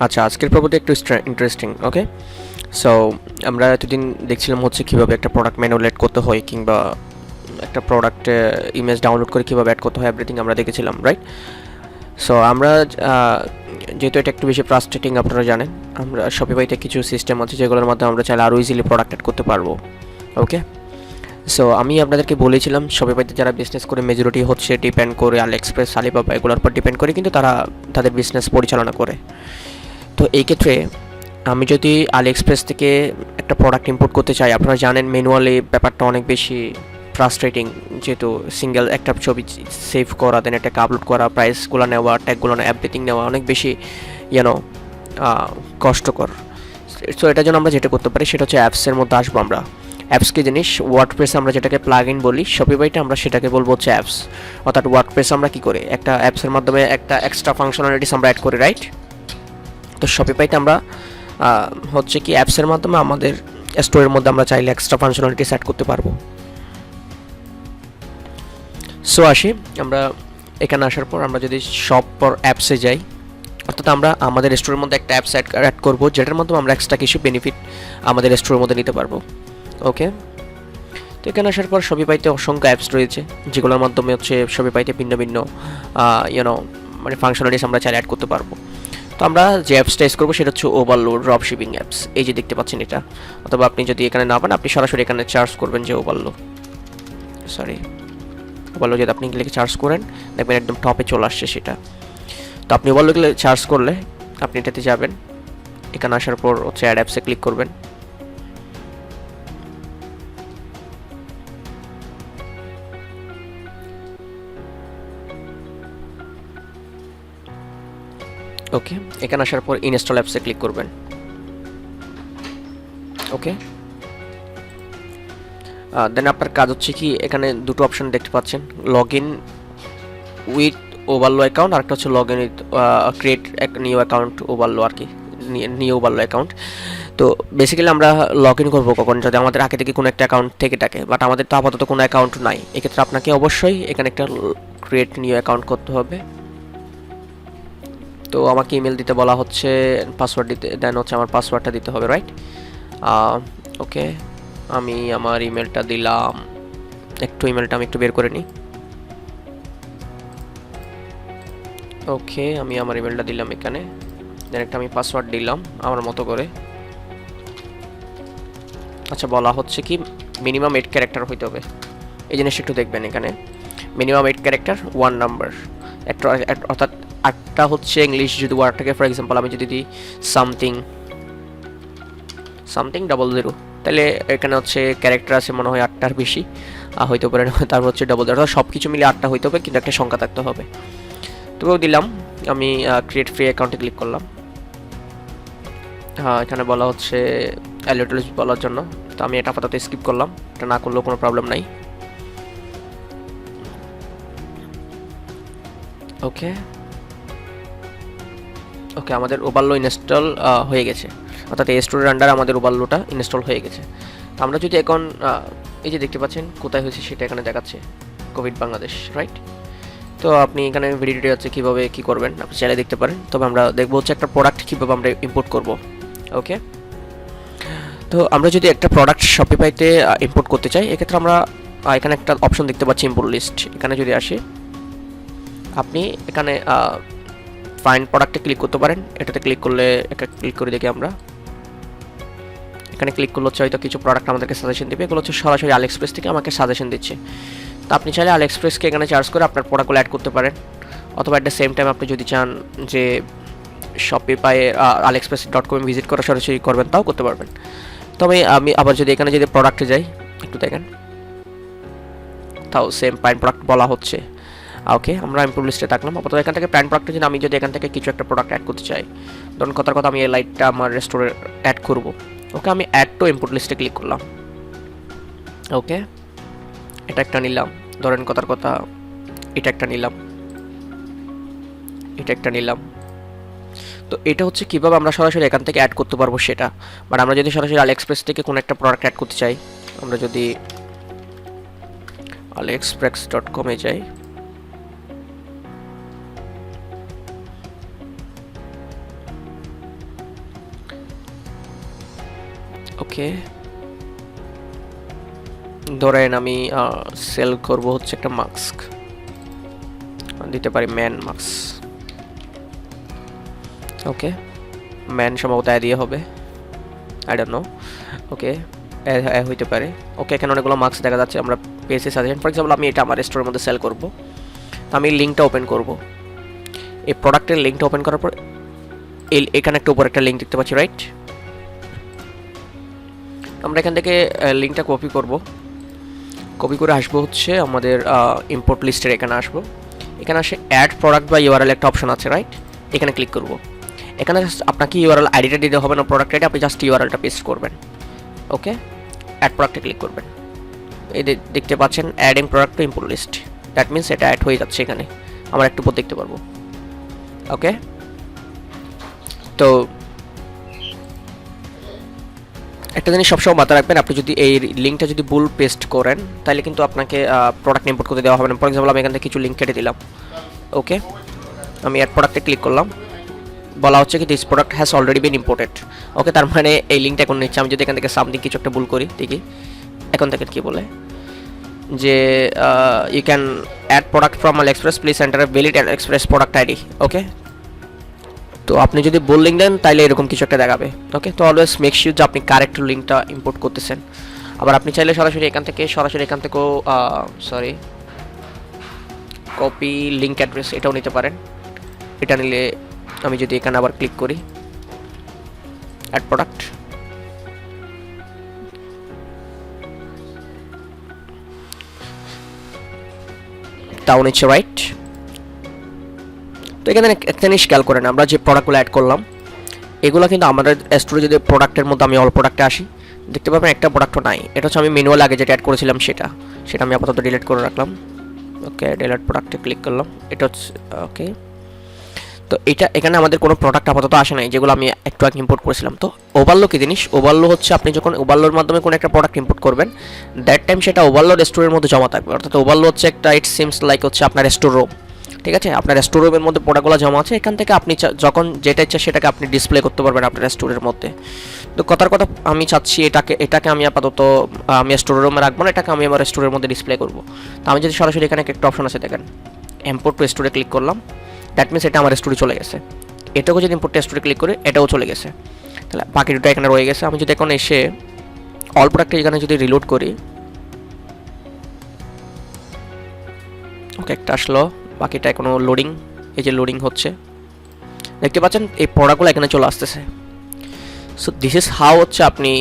আচ্ছা, আজকের পর্বটি একটু ইন্টারেস্টিং। ওকে, সো আমরা এতদিন দেখছিলাম হচ্ছে কীভাবে একটা প্রোডাক্ট ম্যানুলেট করতে হয়, কিংবা একটা প্রোডাক্টে ইমেজ ডাউনলোড করে কীভাবে অ্যাড করতে হয়, এভরিথিং আমরা দেখেছিলাম, রাইট? সো আমরা যেহেতু এটা একটু বেশি ফ্রাস্ট্রেটিং, আপনারা জানেন, আমরা শপিফাইতে কিছু সিস্টেম আছে যেগুলোর মাধ্যমে আমরা চাইলে আরও ইজিলি প্রোডাক্ট অ্যাড করতে পারবো। ওকে, সো আমি আপনাদেরকে বলেছিলাম শপিফাইতে যারা বিজনেস করে মেজরিটি হচ্ছে ডিপেন্ড করে আলিএক্সপ্রেস, আলিবাবা এগুলোর উপর ডিপেন্ড করে কিন্তু তারা তাদের বিজনেস পরিচালনা করে। তো এই ক্ষেত্রে আমি যদি আলিএক্সপ্রেস থেকে একটা প্রোডাক্ট ইম্পোর্ট করতে চাই, আপনারা জানেন ম্যানুয়ালি ব্যাপারটা অনেক বেশি ফ্রাস্ট্রেটিং, যেহেতু সিঙ্গেল একটা ছবি সেভ করা, দেন এটাকে আপলোড করা, প্রাইসগুলো নেওয়া, ট্যাগগুলো নেওয়া, এভরিথিং নেওয়া অনেক বেশি কষ্টকর। সো এটার জন্য আমরা যেটা করতে পারি সেটা হচ্ছে অ্যাপসের মধ্যে আসবো আমরা। অ্যাপস কি জিনিস? ওয়ার্ডপ্রেসে আমরা যেটাকে প্লাগ ইন বলি, শপিফাইতে আমরা সেটাকে বলবো হচ্ছে অ্যাপস। অর্থাৎ ওয়ার্ডপ্রেসে আমরা কী করি, একটা অ্যাপসের মাধ্যমে একটা এক্সট্রা ফাংশনালিটিস আমরা অ্যাড করি, রাইট? তো শপিফাইতে আমরা হচ্ছে কি অ্যাপসের মাধ্যমে আমাদের স্টোরের মধ্যে আমরা চাইলে এক্সট্রা ফাংশনালিটিস অ্যাড করতে পারবো। সো আসি আমরা এখানে আসার পর আমরা যদি শপ পর অ্যাপসে যাই, অর্থাৎ আমরা আমাদের স্টোরের মধ্যে একটা অ্যাপস অ্যাড করবো যেটার মাধ্যমে আমরা এক্সট্রা কিছু বেনিফিট আমাদের স্টোরের মধ্যে নিতে পারবো। ওকে, তো এখানে আসার পর শপিফাইতে অসংখ্য অ্যাপস রয়েছে যেগুলোর মাধ্যমে হচ্ছে শপিফাইতে ভিন্ন ভিন্ন মানে ফাংশনালিটিস আমরা চাইলে অ্যাড করতে পারবো। তো আমরা যে অ্যাপসটা ইউজ করবো সেটা হচ্ছে ওভারলো ড্রপ শিপিং অ্যাপস। এই যে দেখতে পাচ্ছেন এটা, অথবা আপনি যদি এখানে না পান আপনি সরাসরি এখানে চার্জ করবেন যে ওভারলো যদি আপনি লিখে চার্জ করেন দেখবেন একদম টপে চলে আসছে সেটা। তো আপনি ওভারলো চার্জ করলে আপনি এটাতে যাবেন, এখানে আসার পর হচ্ছে অ্যাড অ্যাপসে ক্লিক করবেন। ওকে, এখানে আসার পর ইনস্টল অ্যাপসে ক্লিক করবেন। ওকে, দেন আপনার কাজ হচ্ছে কি, এখানে দুটো অপশন দেখতে পাচ্ছেন, লগ ইন উইথ ওভারলো অ্যাকাউন্ট, আর একটা হচ্ছে লগ ইন উইথ ক্রিয়েট এক নিউ অ্যাকাউন্ট ওভারলো, আর কি নিউ ওভারলো অ্যাকাউন্ট। তো বেসিক্যালি আমরা লগ ইন করবো কখন, যদি আমাদের আগে থেকে কোনো একটা অ্যাকাউন্ট থেকে থাকে, বাট আমাদের তো আপাতত কোনো অ্যাকাউন্ট নাই। এক্ষেত্রে আপনাকে অবশ্যই এখানে একটা ক্রিয়েট নিউ অ্যাকাউন্ট করতে হবে। তো আমাকে ইমেল দিতে বলা হচ্ছে, পাসওয়ার্ড দিতে, দেন হচ্ছে আমার পাসওয়ার্ডটা দিতে হবে, রাইট? ওকে, আমি আমার ইমেলটা দিলাম, ইমেলটা আমি একটু বের করে নিই। ওকে, আমি আমার ইমেলটা দিলাম এখানে, দেন একটা আমি পাসওয়ার্ড দিলাম আমার মতো করে। আচ্ছা, বলা হচ্ছে কি মিনিমাম 8 ক্যারেক্টার হইতে হবে, এই জিনিসটা একটু দেখবেন এখানে। মিনিমাম 8 ক্যারেক্টার 1 নাম্বার, অর্থাৎ 8টা হচ্ছে ইংলিশ যদি ওয়ার্ডটাকে, ফর এক্সাম্পল আমি যদি দিই সামথিং 00, তাহলে এখানে হচ্ছে ক্যারেক্টার আছে মনে হয় 8টার বেশি হইতে পারে, তারপর হচ্ছে 00, অর্থাৎ সব কিছু মিলে 8টা হইতে হবে, কিন্তু একটা সংখ্যা থাকতে হবে। তবুও দিলাম, আমি ক্রিয়েট ফ্রি অ্যাকাউন্টে ক্লিক করলাম। এখানে বলা হচ্ছে অ্যালিউটেলিস বলার জন্য, তো আমি এটা আপাতত স্কিপ করলাম, এটা না করলেও কোনো প্রবলেম নাই। ওকে, আমাদের ওভারলো ইনস্টল হয়ে গেছে, অর্থাৎ এই স্টোরের আন্ডারে আমাদের ওভারলোটা ইনস্টল হয়ে গেছে। তো আমরা যদি এখন এই যে দেখতে পাচ্ছেন কোথায় হয়েছে সেটা এখানে দেখাচ্ছে, কোভিড বাংলাদেশ, রাইট? তো আপনি এখানে ভিডিওটি হচ্ছে কীভাবে কী করবেন আপনি চাইলে দেখতে পারেন। তবে আমরা দেখবো হচ্ছে একটা প্রোডাক্ট কীভাবে আমরা ইম্পোর্ট করব। ওকে, তো আমরা যদি একটা প্রোডাক্ট শপিফাইতে ইম্পোর্ট করতে চাই, এক্ষেত্রে আমরা এখানে একটা অপশন দেখতে পাচ্ছি ইম্পোর্ট লিস্ট। এখানে যদি আসি, আপনি এখানে ফাইন্ড প্রোডাক্টে ক্লিক করতে পারেন। এটাতে ক্লিক করলে, একটা ক্লিক করে দেখি আমরা, এখানে ক্লিক করলে হচ্ছে হয়তো কিছু প্রোডাক্ট আমাদেরকে সাজেশন দেবে। এগুলো হচ্ছে সরাসরি আলিএক্সপ্রেস থেকে আমাকে সাজেশন দিচ্ছে। তো আপনি চাইলে আলিএক্সপ্রেসকে এখানে চার্জ করে আপনার প্রোডাক্টগুলো অ্যাড করতে পারেন, অথবা অ্যাট দ্য সেম টাইম আপনি যদি চান যে শপিফাই aliexpress.com ভিজিট করে সরাসরি করবেন, তাও করতে পারবেন। তবে আমি আবার যদি এখানে যদি প্রোডাক্টে যাই, একটু দেখেন, তাও সেম ফাইন্ড প্রোডাক্ট বলা হচ্ছে। ওকে, আমরা ইম্পোর্ট লিস্টে থাকলাম। আপাতত এখান থেকে প্যান্ট প্রোডাক্টে যদি আমি যদি এখান থেকে কিছু একটা প্রোডাক্ট অ্যাড করতে চাই, ধরুন কথার কথা আমি এই লাইটটা আমার রেস্টোরে অ্যাড করব। ওকে, আমি অ্যাড টু ইম্পোর্ট লিস্টে ক্লিক করলাম। ওকে, এটা একটা নিলাম, ধরেন কথার কথা এটা একটা নিলাম, এটা একটা নিলাম। তো এটা হচ্ছে কীভাবে আমরা সরাসরি এখান থেকে অ্যাড করতে পারবো সেটা। বাট আমরা যদি সরাসরি আলিএক্সপ্রেস থেকে কোনো একটা প্রোডাক্ট অ্যাড করতে চাই, আমরা যদি aliexpress.com এ যাই, ওকে, এখানে আসার পর আমরা যদি এখান থেকে কোনো একটা প্রোডাক্ট অ্যাড করতে চাই, আমরা যদি aliexpress.com এ যাই, এখানে আসার পর আমরা যদি এখানে ওকে, ধরেন আমি সেল করব হচ্ছে একটা মাস্ক, দিতে পারি ম্যান মাস্ক। ওকে, ম্যান সম্ভবত দিয়ে হবে, আই ডোন্ট নো। ওকে, হইতে পারে। ওকে, এখানে অনেকগুলো মাস্ক দেখা যাচ্ছে, আমরা পেয়েছি সাজেশন। ফর এক্সাম্পল আমি এটা আমার স্টোরের মধ্যে সেল করব, তো আমি লিঙ্কটা ওপেন করব। এই প্রোডাক্টের লিঙ্কটা ওপেন করার পর এখানে একটা উপর একটা লিঙ্ক দেখতে পাচ্ছি, রাইট? আমরা এখান থেকে লিঙ্কটা কপি করব, কপি করে আসবো হচ্ছে আমাদের ইম্পোর্ট লিস্টের এখানে আসবো। এখানে আসে অ্যাড প্রোডাক্ট বা ইউআরএল একটা অপশন আছে, রাইট? এখানে ক্লিক করব। এখানে আপনাকে ইউআরএল আইডিটা দিতে হবে না, প্রোডাক্ট আইডি, আপনি জাস্ট ইউআরএলটা পেস্ট করবেন। ওকে, অ্যাড প্রোডাক্টে ক্লিক করবেন। এই দেখতে পাচ্ছেন adding product to import list, that means এটা অ্যাড হয়ে যাচ্ছে এখানে, আমরা একটু পর দেখতে পারবো। ওকে, তো একটা জিনিস সবসময় মাথায় রাখবেন, আপনি যদি এই লিঙ্কটা যদি ভুল পেস্ট করেন তাহলে কিন্তু আপনাকে প্রোডাক্ট ইম্পোর্ট করতে দেওয়া হবে না। ফর এক্সাম্পল আমি এখান থেকে কিছু লিঙ্ক কেটে দিলাম। ওকে, আমি অ্যাড প্রোডাক্টে ক্লিক করলাম, বলা হচ্ছে কি this product has already been imported. Okay, তার মানে এই লিঙ্কটা এখন নিচ্ছে। আমি যদি এখান থেকে সামথিং কিছু একটা ভুল করি, দেখি এখন থেকে কি বলে যে you can add product from AliExpress, please enter a valid express product ID. Okay, তো আপনি যদি ভুল লিঙ্ক দেন তাহলে এরকম কিছু একটা দেখাবে। ওকে, তো অলওয়েজ মেক শিওর যে আপনি কারেক্ট লিঙ্কটা ইম্পোর্ট করতেছেন। আবার আপনি চাইলে সরাসরি এখান থেকেও কপি লিঙ্ক অ্যাড্রেস এটাও নিতে পারেন। এটা নিলে আমি যদি এখানে আবার ক্লিক করি অ্যাড প্রোডাক্ট, তাও নিচ্ছে, রাইট? তো এখানে একটা জিনিস খেয়াল করেন, আমরা যে প্রোডাক্টগুলো অ্যাড করলাম এগুলো কিন্তু আমাদের স্টোরে যদি প্রোডাক্টের মধ্যে আমি অল প্রোডাক্টে আসি, দেখতে পাবেন একটা প্রোডাক্টও নাই। এটা হচ্ছে আমি ম্যানুয়াল আগে যেটা অ্যাড করেছিলাম সেটা আমি আপাতত ডিলিট করে রাখলাম। ওকে, ডিলিট প্রোডাক্টে ক্লিক করলাম, এটা হচ্ছে ওকে। তো এটা এখানে আমাদের কোনো প্রোডাক্ট আপাতত আসে নাই, যেগুলো আমি একটু আগে ইম্পোর্ট করেছিলাম। তো ওভারলো কি জিনিস? ওভারলো হচ্ছে আপনি যখন ওভারলোর মাধ্যমে কোনো একটা প্রোডাক্ট ইম্পোর্ট করবেন, দ্যাট টাইম সেটা ওভারলোড স্টোরের মধ্যে জমা থাকবে। অর্থাৎ ওভারলো হচ্ছে একটা, ইট সিমস লাইক হচ্ছে আপনার স্টোর রুম, ঠিক আছে? আপনার স্টোর রুমের মধ্যে প্রোডাক্টগুলো জমা আছে, এখান থেকে আপনি যখন যেটা ইচ্ছা সেটাকে আপনি ডিসপ্লে করতে পারবেন আপনার স্টোরের মধ্যে। তো কথার কথা আমি চাচ্ছি এটাকে আমি আপাতত আমি স্টোর রুমে রাখবো না, এটাকে আমি আমার স্টোরের মধ্যে ডিসপ্লে করবো। তো আমি যদি সরাসরি এখানে একটা অপশন আছে দেখেন, ইম্পোর্ট টু স্টোরে ক্লিক করলাম, দ্যাট মিনস এটা আমার স্টোরে চলে গেছে। এটাও যদি ইম্পোর্ট টু স্টোরে ক্লিক করে এটাও চলে গেছে, তাহলে বাকি দুটো এখানে রয়ে গেছে। আমি যদি এখন এসে অল প্রোডাক্টে এখানে যদি রিলোড করি, ওকে একটা আসলো, বাকিটা এখনো লোডিং, এই যে লোডিং হচ্ছে, দেখতে পাচ্ছেন এই প্রোডাক্টগুলো এখানে চলে আসতেছে। সো দিস ইজ হাউ হচ্ছে আপনি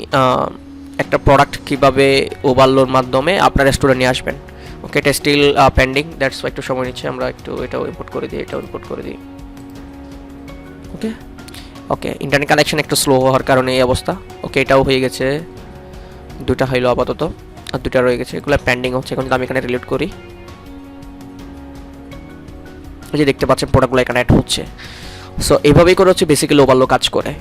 একটা প্রোডাক্ট কীভাবে ওভারলোর মাধ্যমে আপনার স্টোরে নিয়ে আসবেন। ওকে, এটা স্টিল পেন্ডিং, দ্যাটস একটু সময় নিচ্ছে। আমরা একটু এটাও ইম্পোর্ট করে দিই, এটাও ইম্পোর্ট করে দিই। ওকে ওকে, ইন্টারনেট কানেকশন একটু স্লো হওয়ার কারণে এই অবস্থা। ওকে, এটাও হয়ে গেছে, দুটা হইলো আপাতত, আর দুটা রয়ে গেছে, এগুলো পেন্ডিং হচ্ছে। এখন যদি আমি এখানে রিলোড করি, এই যে দেখতে পাচ্ছেন প্রোডাক্টগুলো এখানে অ্যাড হচ্ছে। সো এইভাবেই করে হচ্ছে বেসিক্যালি ওভারলো কাজ করে।